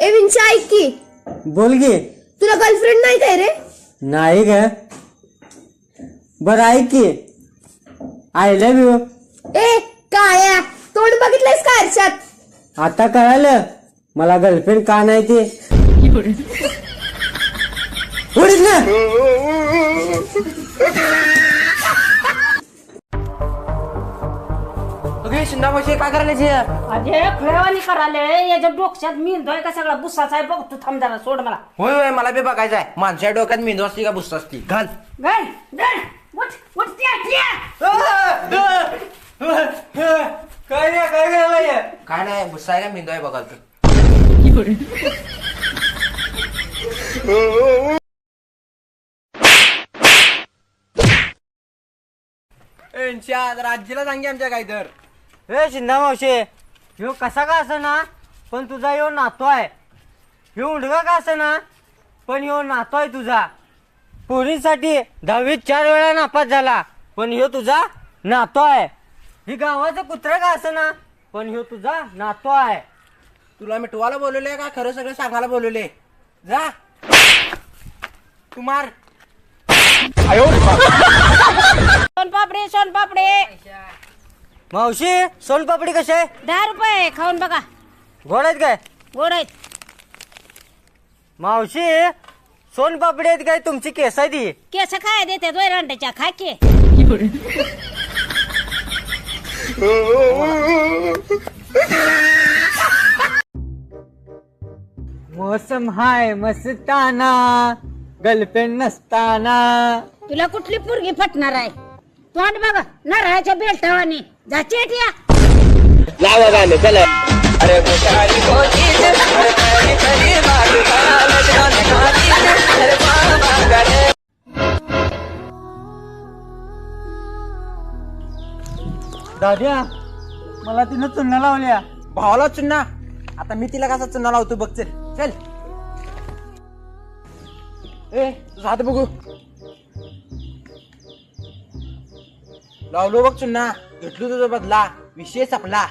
ए विंचा ऐक की. बोल गे. तुला गर्लफ्रेंड नाही काय रे? नाही ग. बर ऐक की, आय लव्ह यू. ए काया, तोंड बघितलंयस का आरशात? आता कळालं मला गर्लफ्रेंड का नाही ते. उडीत ना. शिंदा मावशी काय करायला? अरे खेळवानी कराले याच्या डोक्यात मेंदू का सगळा बुसाचा आहे बघ. तू थांब जरा, सोड मला. होय होय, मला बी बघायचं आहे. माणसाच्या डोक्यात मेंदू असती का बुस्सा असती? घाल. गण गण उठ उठ काय नाही, काय करायला? काय नाही, बुस्सा आहे का मेंदू आहे बघाल तर. आजीला सांगे आमच्या काय तर. हे शिंदा मावशे, ह्यो कसा का असं ना पण तुझा ह्यो नातो आहे. ह्यो उंडगा का असं ना पण ह्यो नातो आहे तुझा. पोरीसाठी 10वीत 4 वेळा नापास झाला पण ह्यो तुझा नातो आहे. ही गावाचं कुत्रा का असं ना पण ह्यो तुझा नातो आहे. तुला मिटवायला बोलवले का खरं सगळं सांगायला बोलवले? जा तू मार. सोनपापडी सोनपापडी मावशी सोनपापडी कशी आहे? 10 रुपये. खाऊन बघा. गोड आहेत काय? गोड आहेत. मावशी सोनपापडी आहेत काय? तुमची केस आहे ती. केस खाय देते दोयरांड्याच्या, खा की. मौसम हाय मस्ताना, गर्लफ्रेंड नसताना. तुला कुठली पोरगी फटणार आहे? तोंड बघा नारळाच्या बेलटावानी. जाचे या लावा गाणे चला. अरे दाद्या, मला तिनं चुन्ना लावल्या. भावाला चुन्ना? आता मी तिला कसा चुन्ना लावतो बघ. चल चल. ए तुझा हात बघू. लावलो बघ चुन्ना. घेतलो तुझा बदला. विषय संपला.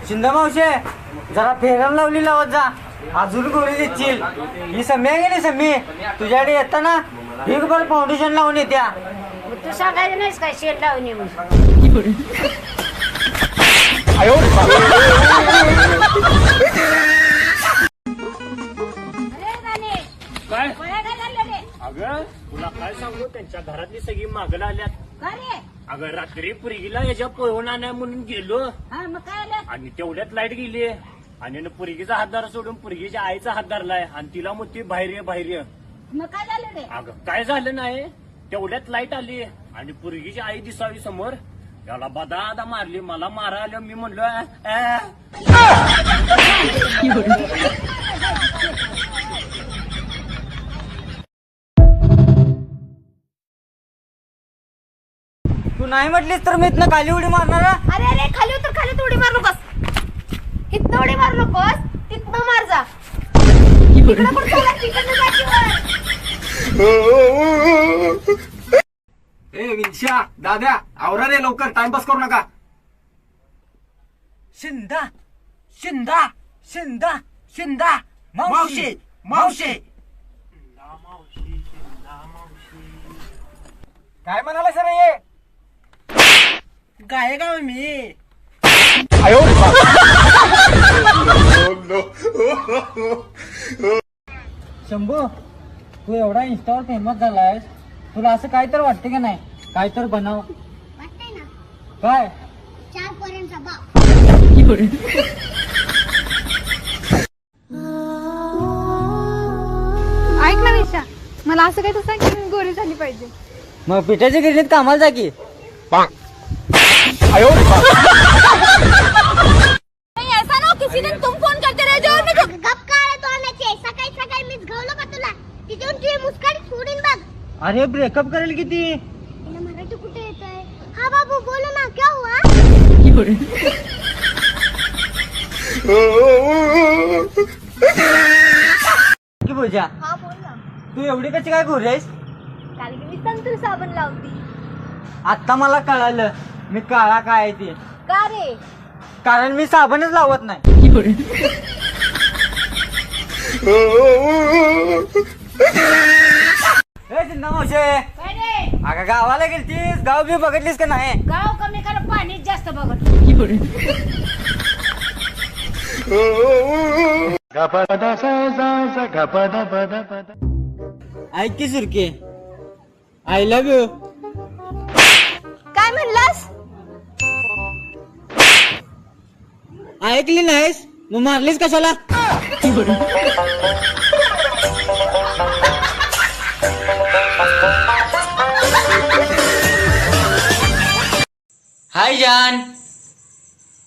शिंदा मावशे, जरा फेरम लावली लावत जा. अजून गोळी देशील. ही सम्मी आहे गेली सम्मी, तुझ्याकडे येताना बिग बॉल फाउंडेशन लावून येत्या. तू सांगायचं नाहीस काय शेड लावून ये म्हणून. अगं तुला काय सांगू, त्यांच्या घरातली सगळी मागला आल्यात. अगं रात्री पुरगीला याच्या पळवून आणाय म्हणून गेलो मग काय आलं? आणि तेवढ्यात लाईट गेली आणि पुरगीचा हातदार सोडून पुरगीच्या आईचा हात धरलाय आणि तिला मग ती बाहेर ये बाहेर ये. मग काय झालं रे? अगं काय झालं नाही, तेवढ्यात लाईट आली आणि पुरगीची आई दिसावी समोर. त्याला बदादा मारली. मला मारा आलं. मी म्हणलो तू नाही म्हटलीस तर मी इथनं खाली उडी मारणार. अरे अरे, खाली उतर, खाली उडी मार नकोस. इथनं उडी मार नकोस, तिथनं मार जा. इकडं पण चालला, तिकडनं जा की वर. ए विंशा, दाद्या आवरा रे लवकर. टाइमपास करू नका. शिंदा शिंदा शिंदा शिंदा मावशी मावशी. काय म्हणाला सर हे? काय का मी? शंभू, तू एवढा इंस्टावर फेमस झालायस, तुला असं काय तर वाटते का नाही? काय तर बनाव. वाटतंय ना, काय 4 पोरांचा बाप. ऐक ना विशा, मला असं काय तर सांग की मी गोरी झाली पाहिजे. मग पिठाच्या गिरणीत कामाला जा की. ऐसा ना किसी दिन तुम फोन करते रह जाओ. गप काळे तोंडाचे. सकाळी सकाळी मीच घावलं का तुला? तिथून तुझी मुस्कान सोडून बघ. अरे ब्रेकअप करेल किती? तिला मराठी कुठे येतंय? हा बाबू बोलो ना, क्या हुआ? की पूजा, हा बोल ना. तू एवढी कशी काय घोरी आहेस? कारण की मी संतूर साबण लावती. आता मला कळालं मी काळा काय आहे ते. का रे? कारण मी साबणच लावत नाही. ए चिंता मावशे, काय रे अगं गावाला गेलतीस, गाव बी बघितलीस का नाही? गाव कमी कर पाणीच जास्त बघत. ऐक की सुरके, आय लव्ह यू. काय म्हणलास? ऐकली नाहीस मग मारलीस कशाला? हाय जान,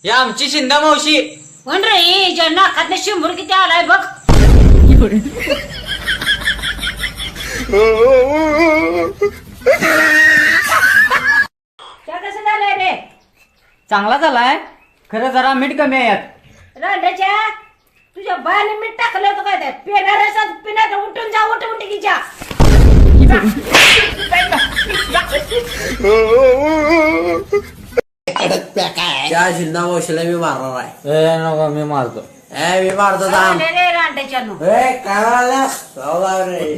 या आमची शिंदा मावशी. पण रे ज्या नाकात शिंबूर किती आलाय बघ. त्या कसं झालंय रे चांगला झालाय, खरं जरा मीठ कमी आहे यात. रांड्याच्या तुझ्या बायाने मीठ टाकलं होतं काय त्यात पिणाऱ्याचा पिण्याचं उठून जा उठ की जा. त्या जिंदा मावशीला मी मारणार आहे. ए नको, मी मारतो. मी मारतो थांब. रे रांड्याच्या नो काय म्हणाला? जाऊ रे.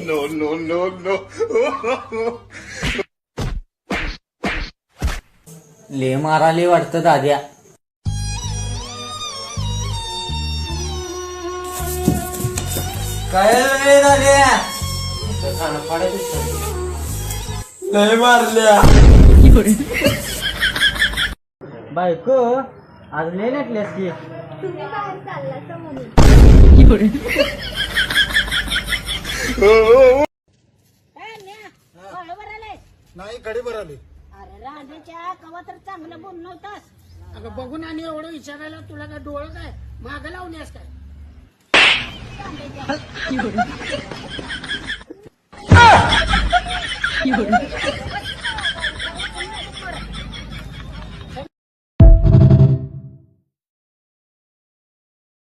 ले माराले वाटतं दाद्या. काय रे दाद्या? लय मारल्या. बायको आज लय नटल्यास की. तुम्ही बाहेर चालला म्हणून. नाही कडे बरं आले. अरे रांड्याच्या कवा तर चांगलं बोल नव्हतास. अगं बघून आणि एवढं विचारायला तुला काय डोळं काय माग लावून यास काय?